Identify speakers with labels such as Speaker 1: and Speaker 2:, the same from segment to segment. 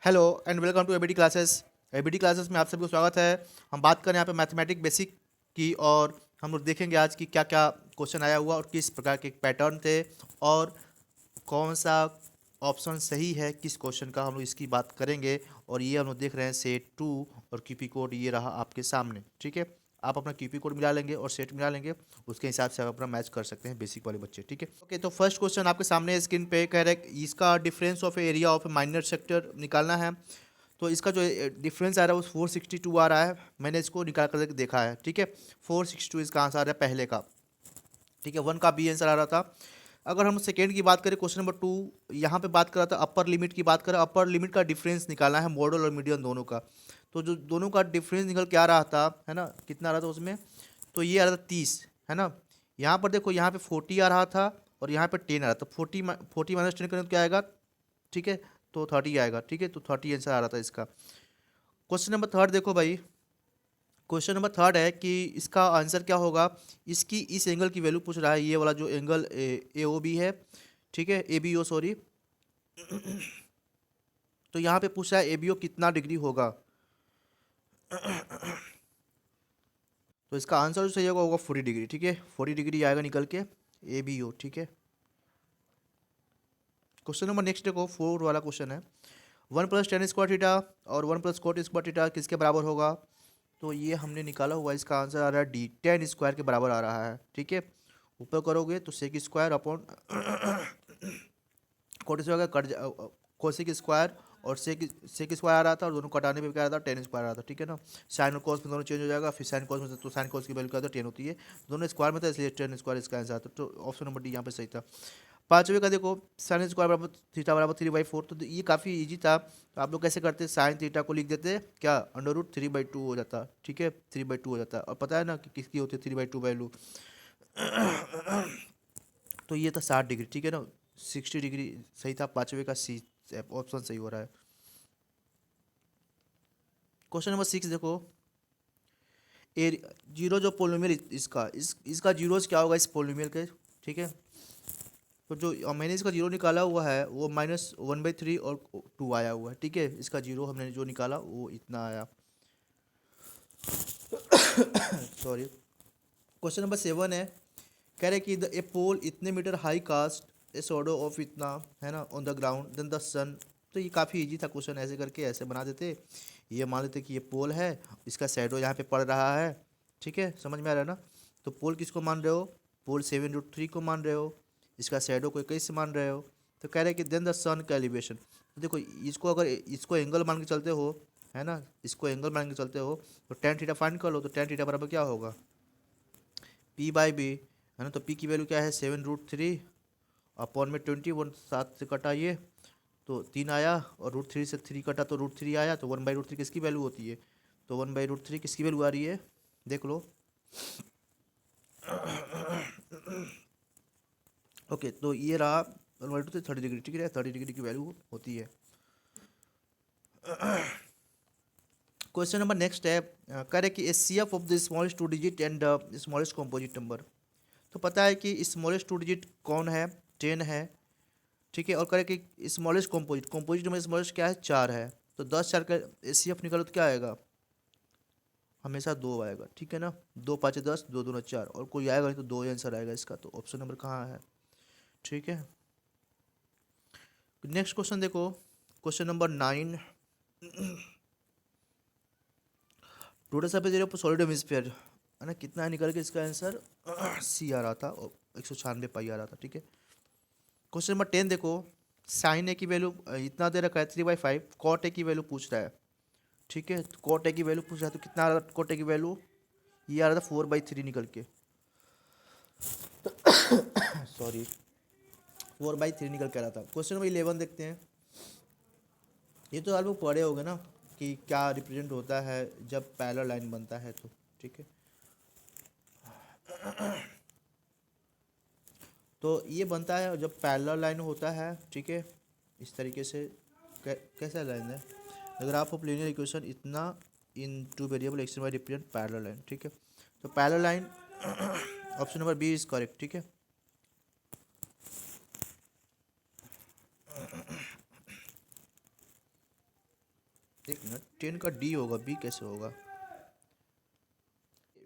Speaker 1: Hello and welcome to ABD classes. ABD classes में आप सबको स्वागत है। हम बात करें यहाँ पे मैथमेटिक बेसिक की, और हम लोग देखेंगे आज की क्या क्या क्वेश्चन आया हुआ और किस प्रकार के पैटर्न थे और कौन सा ऑप्शन सही है किस क्वेश्चन का, हम लोग इसकी बात करेंगे। और ये हम लोग देख रहे हैं सेट 2 और क्यूपी कोड ये रहा आपके सामने। ठीक है, आप अपना क्यूपी कोड मिला लेंगे और सेट मिला लेंगे, उसके हिसाब से आप अपना मैच कर सकते हैं बेसिक वाले बच्चे। ठीक है, ओके। तो फर्स्ट क्वेश्चन आपके सामने स्क्रीन पे कह रहा है इसका difference of area of minor sector निकालना है। तो इसका जो डिफरेंस आ रहा है वो 462 आ रहा है। मैंने इसको निकाल कर देखा है। ठीक है, 462 इसका आंसर आ रहा है पहले का। ठीक है, 1 का बी आंसर आ रहा था। अगर हम सेकेंड की बात करें, क्वेश्चन नंबर 2, यहाँ पे बात कर रहा था अपर लिमिट की बात करें। अपर लिमिट का डिफरेंस निकालना है मॉडल और मीडियन दोनों का। तो जो दोनों का डिफरेंस निकल के आ रहा था, है ना, कितना आ रहा था उसमें, तो ये आ रहा था 30, है ना। यहाँ पर देखो, यहाँ पे 40 आ रहा था और यहाँ पे 10 आ रहा था। 40 माइनस 10 करें तो क्या आएगा? ठीक है, तो 30 आएगा। ठीक है, तो 30 आंसर आ रहा था इसका। क्वेश्चन नंबर थर्ड देखो भाई, क्वेश्चन नंबर थर्ड है कि इसका आंसर क्या होगा। इसकी इस एंगल की वैल्यू पूछ रहा है, ये वाला जो एंगल ए ओ बी है। ठीक है, ए बी ओ सॉरी। तो यहाँ पे पूछ रहा है ए बी ओ कितना डिग्री होगा। तो इसका आंसर जो सही होगा 40 डिग्री। ठीक है, 40 डिग्री आएगा निकल के ए बी ओ। ठीक है, क्वेश्चन नंबर नेक्स्ट देखो, 4 वाला क्वेश्चन है। 1 + tan² और 1 + cot² किसके बराबर होगा। तो ये हमने निकाला हुआ, इसका आंसर आ रहा है डी, tan² के बराबर आ रहा है। ठीक है, ऊपर करोगे तो sec² upon cot² cut cosec square और सेक स्क्वायर आ रहा था, और दोनों कटाने पे क्या आ रहा था, tan² आ रहा था। ठीक है ना, साइन और कॉस में दोनों चेंज हो जाएगा, फिर साइन कॉस में तो साइन कॉस की वैल्यू क्या होता है, 10 होती है। दोनों स्क्वायर में था इसलिए tan² इसका आंसर आता है। तो ऑप्शन नंबर डी यहाँ पे सही था। पाँचवें का देखो, साइन स्क्वायर बराबर थीटा बराबर 3/4। तो ये काफ़ी इजी था। तो आप लोग कैसे करते, साइन थीटा को लिख देते क्या, √3/2 हो जाता। ठीक है, 3/2 हो जाता। और पता है ना कि किसकी होती है 3/2 वैल्यू। तो ये था 60 डिग्री। ठीक है ना, 60 डिग्री सही था। पाँचवें का सी ऑप्शन सही हो रहा है। क्वेश्चन नंबर 6 देखो, जीरो जो पोलिनोमियल इसका जीरोस क्या होगा इस पोलिनोमियल के। ठीक है, तो जो मैंने इसका जीरो निकाला हुआ है वो -1/3 और 2 आया हुआ है। ठीक है, इसका जीरो हमने जो निकाला वो इतना आया। सॉरी। क्वेश्चन नंबर 7 है, कह रहे कि ए पोल इतने metre high cast a shadow of इतना, है ना, on the ground then the sun. तो ये काफ़ी इजी था क्वेश्चन, ऐसे करके ऐसे बना देते। ये मान लेते कि ये पोल है, इसका शैडो यहाँ पे पड़ रहा है। ठीक है, समझ में आ रहा है ना। तो पोल किसको मान रहे हो, पोल 7√3 को मान रहे हो, इसका शैडो को 21 से मान रहे हो। तो कह रहे कि देन द सन का एलिवेशन। तो देखो, इसको अगर इसको एंगल मान के चलते हो, है ना, इसको एंगल मान के चलते हो, तो tan थीटा फाइंड कर लो। तो tan थीटा बराबर क्या होगा, P/B, है ना। तो P की वैल्यू क्या है, 7√3 अपॉन में 21। 7 से कटा ये तो 3 आया, और √3 से 3 कटा तो √3 आया। तो 1/√3 किसकी वैल्यू होती है, तो 1/√3 किसकी वैल्यू आ रही है, देख लो। ओके, तो ये रहा 1/2 30 डिग्री। ठीक है, 30 डिग्री की वैल्यू होती है। क्वेश्चन नंबर नेक्स्ट है, कह रहे कि HCF of the smallest 2 digit and smallest composite number. तो पता है कि स्मॉलेस्ट 2 डिजिट कौन है, 10 है। ठीक है, और करें कि स्मॉलेस्ट कॉम्पोजिट नंबर स्मॉलेस्ट क्या है, 4 है। तो 10 4 का HCF निकालो तो क्या आएगा, हमेशा 2 आएगा। ठीक है ना, 2 5 10, 2 2 4, और कोई आएगा नहीं तो 2 ही आंसर आएगा इसका। तो ऑप्शन नंबर कहाँ है। ठीक है, नेक्स्ट क्वेश्चन देखो, question number 9, total surface area of solid hemisphere, है ना, कितना है निकल के इसका आंसर सी आ रहा था और 196 पाई आ रहा था। ठीक है, क्वेश्चन नंबर 10 देखो, साइन ए की वैल्यू इतना दे रखा है 3/5, कॉट ए की वैल्यू पूछ रहा है। ठीक है, कॉट ए की वैल्यू पूछ रहा है, तो कितना आ रहा था कॉट ए की वैल्यू, ये आ रहा था 4/3 निकल के। सॉरी, 4/3 निकल के आ रहा था। क्वेश्चन नंबर 11 देखते हैं। ये तो आप लोग पढ़े होगे ना कि क्या रिप्रेजेंट होता है जब पैरेलल लाइन बनता है। तो ठीक है, तो ये बनता है जब पैरेलल लाइन होता है। ठीक है, इस तरीके से कैसा लाइन है, the graph of linear equation इतना in 2 variable x and y represent parallel line. ठीक है, तो parallel line option number b is correct. ठीक है, एक मिनट, 10 का डी होगा, बी कैसे होगा?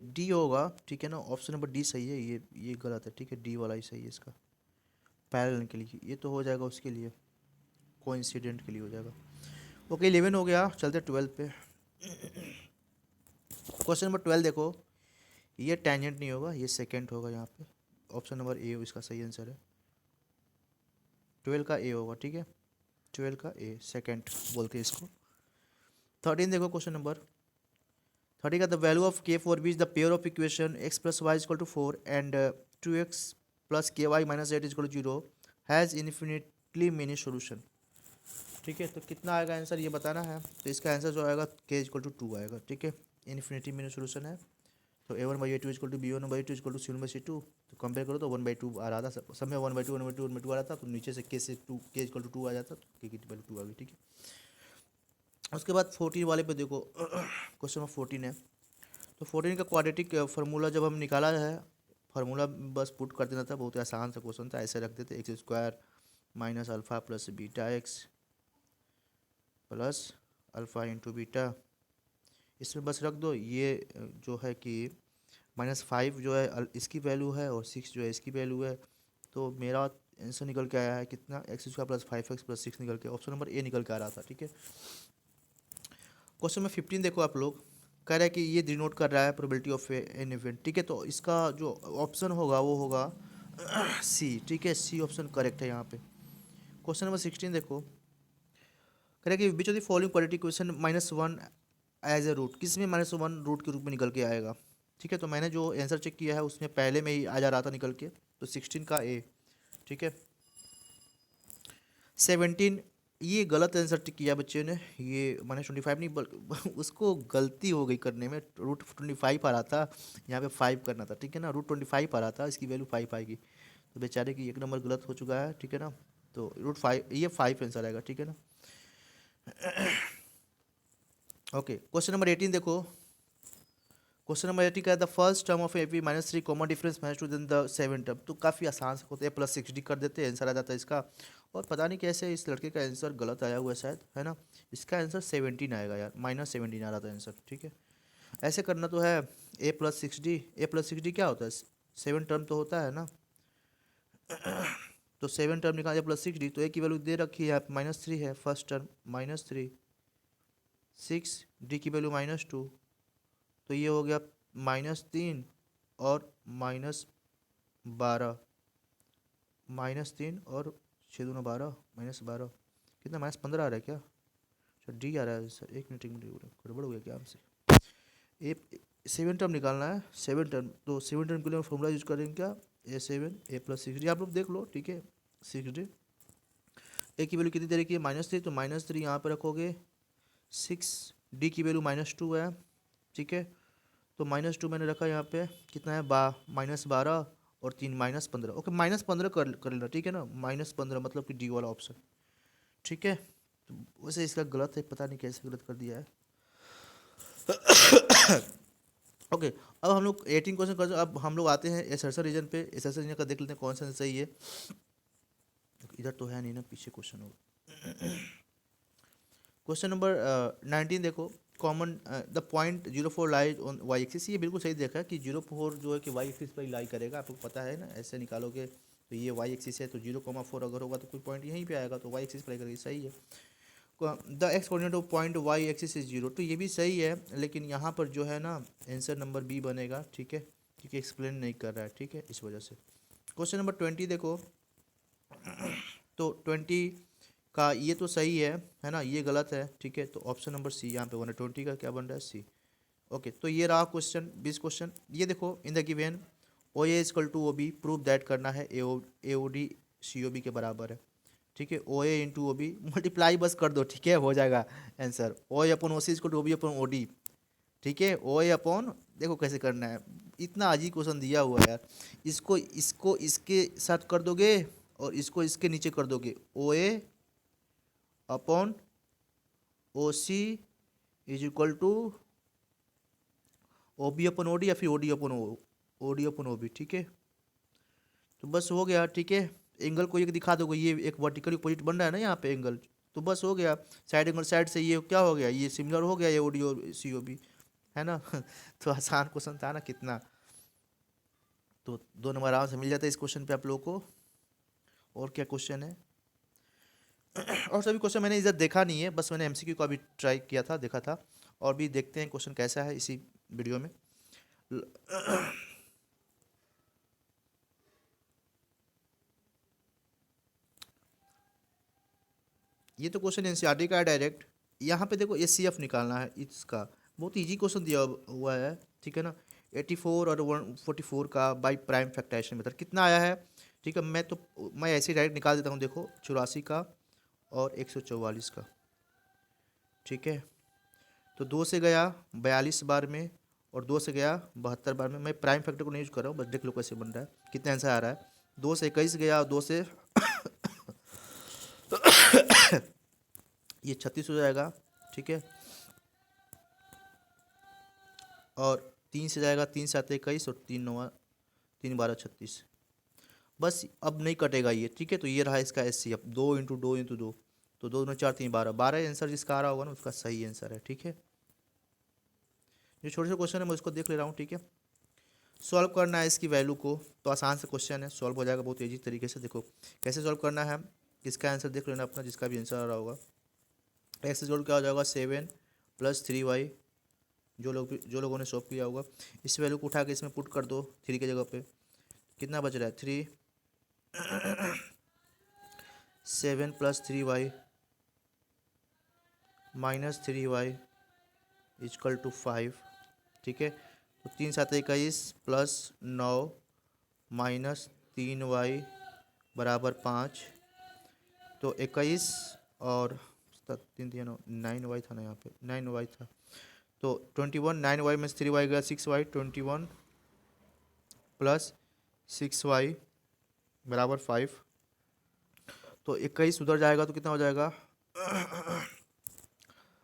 Speaker 1: डी होगा, ठीक है ना। ऑप्शन नंबर डी सही है, ये गलत है, ठीक है। डी वाला ही सही है इसका, पैरेलल के लिए। ये तो हो जाएगा उसके लिए, कोइंसिडेंट के लिए हो जाएगा। ओके 11 हो गया, चलते 12 पे। क्वेश्चन नंबर 12 देखो, ये टेंजेंट नहीं होगा, ये सेकेंड होगा यहाँ पे। ऑप्शन नंबर ए इसका सही आंसर है। 12 का ए होगा, ठीक है। 12 का ए सेकेंड बोलते हैं इसको। 13 देखो, क्वेश्चन नंबर 30 का, the value of K for which the pair of equation x plus y equal to 4 and 2x plus K y minus 8 equal to 0 has infinitely many solution. ठीक है, तो कितना आएगा आंसर ये बताना है। तो इसका आंसर जो आएगा के इक्वल टू 2 आएगा, ठीक है। इन्फिनिटी मेनी सोल्यूशन है, तो a1/a2 equal to b1/a2 equal to c1/c2। तो कंपेयर करो तो 1/2 आ रहा था, सब में 1/2 1/2 1/2 आ रहा था, तो नीचे से के से 2 के इक्वल टू 2 आ जाता, तो के की वैल्यू 2 आ गई, ठीक है। उसके बाद 14 वाले पे देखो, क्वेश्चन नंबर 14 है। तो 14 का क्वाड्रेटिक फार्मूला जब हम निकाला है, फार्मूला बस पुट कर देना था, बहुत ही आसान सा क्वेश्चन था। ऐसे रख देते, x square minus alpha plus beta x plus alpha into beta, इसमें बस रख दो। ये जो है कि -5 जो है इसकी वैल्यू है और 6 जो है इसकी वैल्यू है। तो मेरा आंसर निकल के आया है कितना, x square plus 5x plus 6 निकल के, ऑप्शन नंबर ए निकल के आ रहा था, ठीक है। क्वेश्चन नंबर 15 देखो, आप लोग कह रहे हैं कि ये डिनोट कर रहा है प्रोबेबिलिटी ऑफ एन इवेंट, ठीक है। तो इसका जो ऑप्शन होगा वो होगा सी, ठीक है। सी ऑप्शन करेक्ट है यहाँ पे। क्वेश्चन नंबर 16 देखो, कह रहा है कि which of the following quadratic equation -1 as a root, किस में -1 रूट के रूप में निकल के आएगा, ठीक है। तो मैंने जो आंसर चेक किया है उसमें पहले में ही आ जा रहा था निकल के, तो 16 का ए, ठीक है। 17 ये गलत आंसर टिक किया बच्चे ने, ये -25 नहीं उसको गलती हो गई करने में, √25 आ रहा था, यहाँ पे 5 करना था, ठीक है ना। √25 आ रहा था, इसकी वैल्यू 5 आएगी, तो बेचारे की एक नंबर गलत हो चुका है, ठीक है ना। तो √5 ये 5 आंसर आएगा, ठीक है ना। ओके क्वेश्चन नंबर 18 देखो, क्वेश्चन नंबर 18 का, the first term of a -3 common difference match to then the 7 term. तो काफ़ी आसान से होते हैं, +6d कर देते हैं, आंसर आ जाता है इसका। और पता नहीं कैसे इस लड़के का आंसर गलत आया हुआ है शायद, है ना। इसका आंसर 17 आएगा यार, -17 आ रहा था आंसर, ठीक है। ऐसे करना तो है, a+6d क्या होता है, 7 टर्म तो होता है ना। तो 7 टर्म निकाल +6d, तो a की वैल्यू दे रखी है यहाँ पे -3 है, फर्स्ट टर्म -3, 6 d की वैल्यू -2, तो ये हो गया -3 और -12, -3 और 6 दूना 12, -12 कितना, -15 आ रहा है क्या? अच्छा डी आ रहा है सर, एक मिनट गड़बड़ हो गया क्या हमसे। ए 7 टर्म निकालना है, 7 टर्म, तो 7 टर्म के लिए फॉर्मूला यूज करेंगे क्या, a7 a+6d, आप लोग देख लो, ठीक है। 6d ए की वैल्यू कितनी दे रखी है, -3, तो -3 यहाँ पर रखोगे, 6 डी की वैल्यू -2 है, ठीक है। तो -2 मैंने रखा यहाँ पे, कितना है -12 और 3 -15, ओके -15 कर लेना, ठीक है ना। -15 मतलब कि डी वाला ऑप्शन, ठीक है। तो वैसे इसका गलत है, पता नहीं कैसे गलत कर दिया है। ओके अब हम लोग 18 क्वेश्चन कर, अब हम लोग आते हैं एसर्सर रीजन पे। एसर्सर रीजन का देख लेते हैं कौन सा सही है। इधर तो है नहीं ना, पीछे क्वेश्चन होगा। क्वेश्चन नंबर 19 देखो, common the point 0,4 lies on y axis. ये बिल्कुल सही देखा कि 0,4 जो है कि वाई एक्सिस पर लाई करेगा, आपको पता है ना। ऐसे निकालोगे तो ये वाई एक्सिस है, तो 0,4 अगर होगा तो कोई पॉइंट यहीं पे आएगा, तो वाई एक्सिस पर करेगी, सही है। The x coordinate of point y axis is 0, तो ये भी सही है, लेकिन यहाँ पर जो है ना आंसर नंबर बी बनेगा, ठीक है, क्योंकि एक्सप्लेन नहीं कर रहा है, ठीक है, इस वजह से। क्वेश्चन नंबर 20 देखो, तो 20 का ये तो सही है ना, ये गलत है, ठीक है। तो ऑप्शन नंबर सी यहाँ पे बना, 20 का क्या बन रहा है, सी। ओके तो ये रहा क्वेश्चन 20 क्वेश्चन। ये देखो, in the given O A equal to O B, prove that करना है ए O D C O B के बराबर है, ठीक है। O A into O B multiply बस कर दो, ठीक है, हो जाएगा answer. O A upon O C equal to O B upon O D, ठीक है। ओ ए अपॉन, देखो कैसे करना है, इतना अजीब क्वेश्चन दिया हुआ है यार। इसको इसको इसके साथ कर दोगे और इसको इसके नीचे कर दोगे, O A upon O C is equal to O B upon O D, या फिर ओ डी अपन ओ बी, ठीक है। तो बस हो गया, ठीक है। एंगल को एक दिखा दोगे, ये एक वर्टिकल अपोजिट बन रहा है ना यहाँ पे एंगल, तो बस हो गया। साइड एंगल साइड से ये क्या हो गया, ये सिमिलर हो गया, ये ओडी और सी ओ बी, है ना। तो आसान क्वेश्चन था ना कितना। तो 2 नंबर आराम से मिल जाता है इस क्वेश्चन पे आप लोगों को। और क्या क्वेश्चन है? और सभी क्वेश्चन मैंने इधर देखा नहीं है, बस मैंने एमसीक्यू का भी ट्राई किया था, देखा था। और भी देखते हैं क्वेश्चन कैसा है इसी वीडियो में। ये तो क्वेश्चन एनसीईआरटी का है डायरेक्ट। यहाँ पे देखो एचसीएफ निकालना है इसका, बहुत इजी क्वेश्चन दिया हुआ है, ठीक है ना। 84 और 144 का बाई प्राइम फैक्टराइजेशन मेथड कितना आया है, ठीक है। मैं ऐसे ही डायरेक्ट निकाल देता हूँ, देखो 84 का और 144 का, ठीक है। तो 2 से गया 42 बार में और 2 से गया 72 बार में। मैं प्राइम फैक्टर को नहीं यूज कर रहा हूँ, बस देख लो कैसे बन रहा है, कितना आंसर आ रहा है। 2 से 21 गया और 2 से ये 36 हो जाएगा, ठीक है। और 3 से जाएगा, 3 से आते 21 और 3 12 36। बस अब नहीं कटेगा ये, ठीक है। तो ये रहा इसका एस सी। अब 2 × 2 × 2, तो 2 × 4 = 3 12 12 आंसर जिसका आ रहा होगा ना उसका सही आंसर है, ठीक है। जो छोटे छोटे क्वेश्चन है मैं उसको देख ले रहा हूँ, ठीक है। सॉल्व करना है इसकी वैल्यू को, तो आसान से क्वेश्चन है, सॉल्व हो जाएगा बहुत ईजी तरीके से। देखो कैसे सॉल्व करना है, इसका आंसर देख लेना अपना, जिसका भी आंसर आ रहा होगा। एक्स से जोड़ क्या हो जाएगा 7 + 3y, जो लोगों ने सॉल्व किया होगा। इस वैल्यू को उठा के इसमें पुट कर दो 3 की जगह पे, कितना बच रहा है 3 7 + 3y - 3y = 5, ठीक है। तो 3 7 21 + 9 - 3y = 5। तो 21 और 3 3 9y था ना, यहाँ पे 9y था। तो 21 9y में 3y गया 6y, 21 + 6y = 5। तो 21 उधर जाएगा तो कितना हो जाएगा,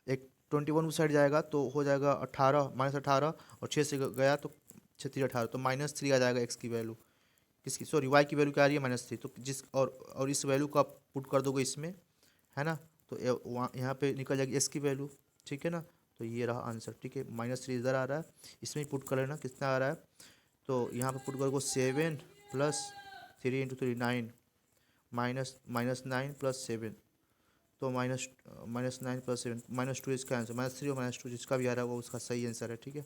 Speaker 1: एक 21 उस साइड जाएगा तो हो जाएगा 18 -18, और 6 से गया तो 36 18, तो -3 आ जाएगा एक्स की वैल्यू, किसकी सॉरी वाई की वैल्यू क्या आ रही है -3। तो जिस और इस वैल्यू को आप पुट कर दोगे इसमें, है ना। तो वहाँ यहाँ पे निकल जाएगी एस की वैल्यू, ठीक है ना। तो ये रहा आंसर, ठीक है। -3 इधर आ रहा है, इसमें पुट कर लेना कितना आ रहा है। तो यहाँ पे पुट करोगे 7 + 3 × 3 9 -9 + 7, तो -9 + 7 -2 इसका आंसर, -3 और -2 जिसका भी आ रहा है वो उसका सही आंसर है, ठीक है।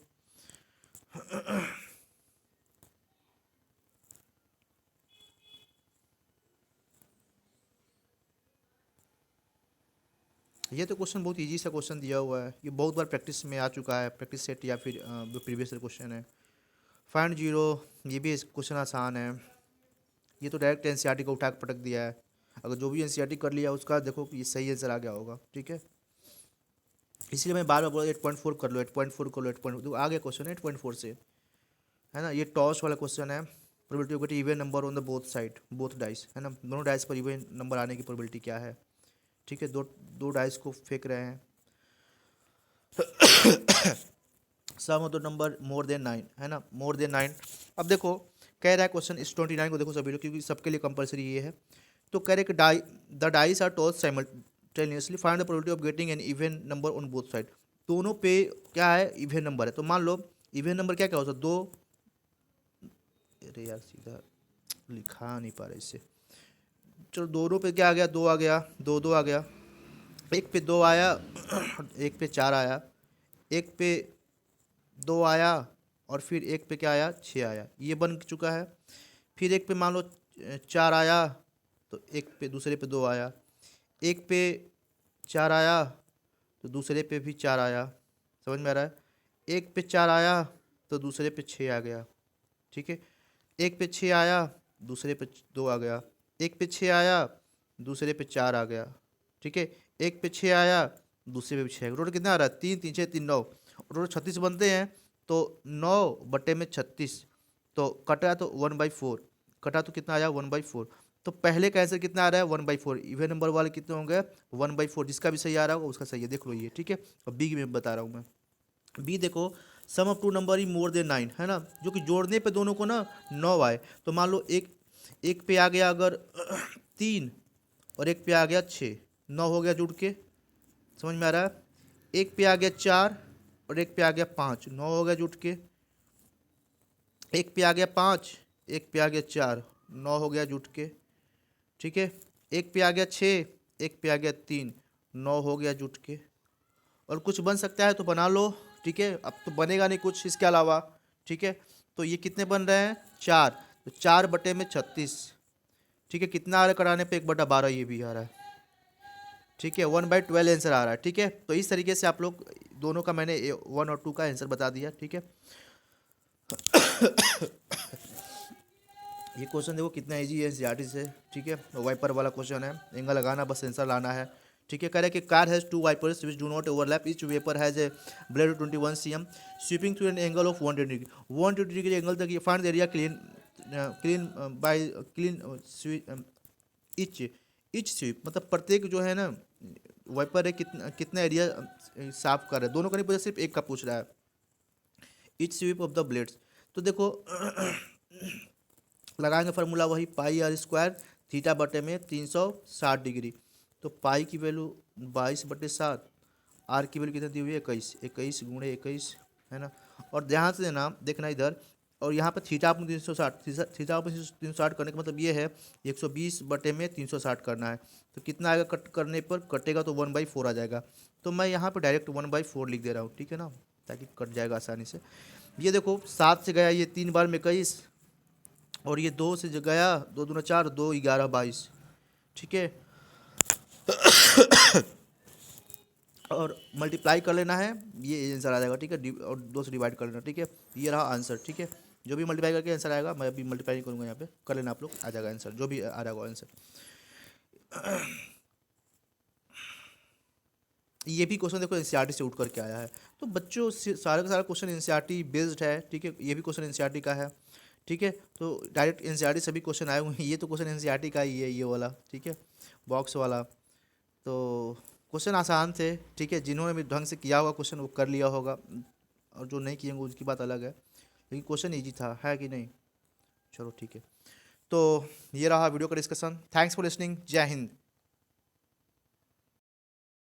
Speaker 1: ये तो क्वेश्चन बहुत इजी सा क्वेश्चन दिया हुआ है, ये बहुत बार प्रैक्टिस में आ चुका है, प्रैक्टिस सेट या फिर जो प्रीवियस क्वेश्चन है। फाइंड जीरो, ये भी क्वेश्चन आसान है। ये तो डायरेक्ट एनसीईआरटी को उठा के पटक दिया है। अगर जो भी एनसीईआरटी कर लिया उसका देखो कि ये सही आंसर आ गया होगा, ठीक है। इसलिए मैं बार बार बोला 8.4 कर लो, 8.4 कर लो, 8.4 तो आ गया क्वेश्चन 8.4 से, है ना। ये टॉस वाला क्वेश्चन है, probability of get even number on the both side, both dice, है ना। दोनों डाइस पर इवन नंबर आने की प्रोबेबिलिटी क्या है, ठीक है। दो डाइस को फेंक रहे हैं, sum of the number more than 9, है ना, मोर देन 9। अब देखो कह रहा है क्वेश्चन इस 29 को देखो सभी लोग, क्योंकि सबके लिए कंपलसरी ये है। तो कह रहे कि the dice are toss simultaneously, find the probability of getting an even number on both side. दोनों पे क्या है, इवन नंबर है। तो मान लो इवन नंबर क्या क्या हो सकता, दो, अरे यार सीधा लिखा नहीं पा रहा इससे, चलो दोनों पे क्या आ गया, 2 आ गया, 2 2 आ गया, एक पे 2 आया, एक पे 4 आया, एक पे 2 आया, और फिर एक पे क्या आया 6 आया, ये बन चुका है। फिर एक पे मान लो 4 आया, तो एक पे दूसरे पे 2 आया, एक पे 4 आया तो दूसरे पे भी 4 आया, समझ में आ रहा है। एक पे 4 आया तो दूसरे पे 6 आ गया, ठीक है। एक पे 6 आया, दूसरे पे 2 आ गया, एक पे 6 आया, दूसरे पे 4 आ गया, ठीक है। एक पे 6 आया, दूसरे पे भी 6, टोटल कितना आ रहा है 3 3 6 3 9, टोटल 36 बनते हैं। तो 9/36, तो कटा तो 1/4, कटा तो कितना आया 1/4। तो पहले का आंसर कितना आ रहा है 1/4, इवन नंबर वाले कितने होंगे 1/4, जिसका भी सही आ रहा होगा उसका सही है, देख लो ये, ठीक है। अब बी में बता रहा हूँ मैं, बी देखो सम ऑफ टू नंबर ही मोर देन 9, है ना, जो कि जोड़ने पे दोनों को ना 9 आए। तो मान लो एक पे आ गया अगर 3 और एक पे आ गया 6, 9 हो गया जुड़ के, समझ में आ रहा है। एक पे आ गया 4 और एक पे आ गया 5, 9 हो गया जुड़ के। एक पे आ गया 5, एक पे आ गया 4, 9 हो गया जुड़ के, ठीक है। एक पे आ गया 6, एक पे आ गया 3, 9 हो गया जुट के। और कुछ बन सकता है तो बना लो, ठीक है। अब तो बनेगा नहीं कुछ इसके अलावा, ठीक है। तो ये कितने बन रहे हैं 4, तो 4/36, ठीक है। कितना आ रहा है कराने पे 1/12, ये भी आ रहा है, ठीक है। 1/12 आंसर आ रहा है, ठीक है। तो इस तरीके से आप लोग दोनों का मैंने 1 और 2 का आंसर बता दिया, ठीक है। ये क्वेश्चन देखो कितना इजी है एनसीईआरटी से, ठीक है। वाइपर वाला क्वेश्चन है, एंगल लगाना बस आंसर लाना है, ठीक है। कह रहा है कि car has 2 wipers which do not overlap, each wiper has a blade 21 cm sweeping through an angle of 120 degree, 120 degree angle तक ये find the area clean each sweep, मतलब प्रत्येक जो है ना वाइपर है कितना एरिया साफ कर रहा है, दोनों का नहीं पूछा, सिर्फ एक का पूछ रहा है। Each sweep of the blades, तो देखो लगाएंगे फार्मूला वही πr² थीटा बटे में 360 डिग्री। तो पाई की वैल्यू 22/7, आर की वैल्यू कितनी दी हुई है 21, 21 गुणे 21, है ना। और ध्यान से देना देखना इधर, और यहाँ पे थीटा आपको 360, थीटा आपको 360 करने का मतलब ये है 120/360 करना है। तो कितना आएगा कट करने पर, कटेगा तो 1/4 आ जाएगा। तो मैं यहाँ पे डायरेक्ट 1/4 लिख दे रहा हूँ, ठीक है ना, ताकि कट जाएगा आसानी से। ये देखो 7 से गया ये 3 बार में 21, और ये 2 से गया 2 दूना 4, 2 11 22, ठीक है। और मल्टीप्लाई कर लेना है, ये आंसर आ जाएगा, ठीक है। और 2 से डिवाइड कर लेना, ठीक है। ये रहा आंसर, ठीक है। जो भी मल्टीप्लाई करके आंसर आएगा, मैं अभी मल्टीप्लाई नहीं करूँगा, यहाँ पे कर लेना आप लोग, आ जाएगा आंसर, जो भी आ जाएगा आंसर। ये भी क्वेश्चन देखो एनसीईआरटी से उठ करके आया है, तो बच्चों सारा का सारा क्वेश्चन एनसीईआरटी बेस्ड है, ठीक है। ये भी क्वेश्चन एनसीईआरटी का है, ठीक है। तो डायरेक्ट एनसीईआरटी सभी क्वेश्चन आए हुए हैं, ये तो क्वेश्चन एनसीईआरटी का ही है, ये वाला, ठीक है, बॉक्स वाला। तो क्वेश्चन आसान थे, ठीक है। जिन्होंने भी ढंग से किया होगा क्वेश्चन वो कर लिया होगा, और जो नहीं किए होंगे उसकी बात अलग है, लेकिन क्वेश्चन ईजी था, है कि नहीं। चलो ठीक है, तो ये रहा वीडियो का डिस्कशन। थैंक्स फॉर लिसनिंग, जय हिंद।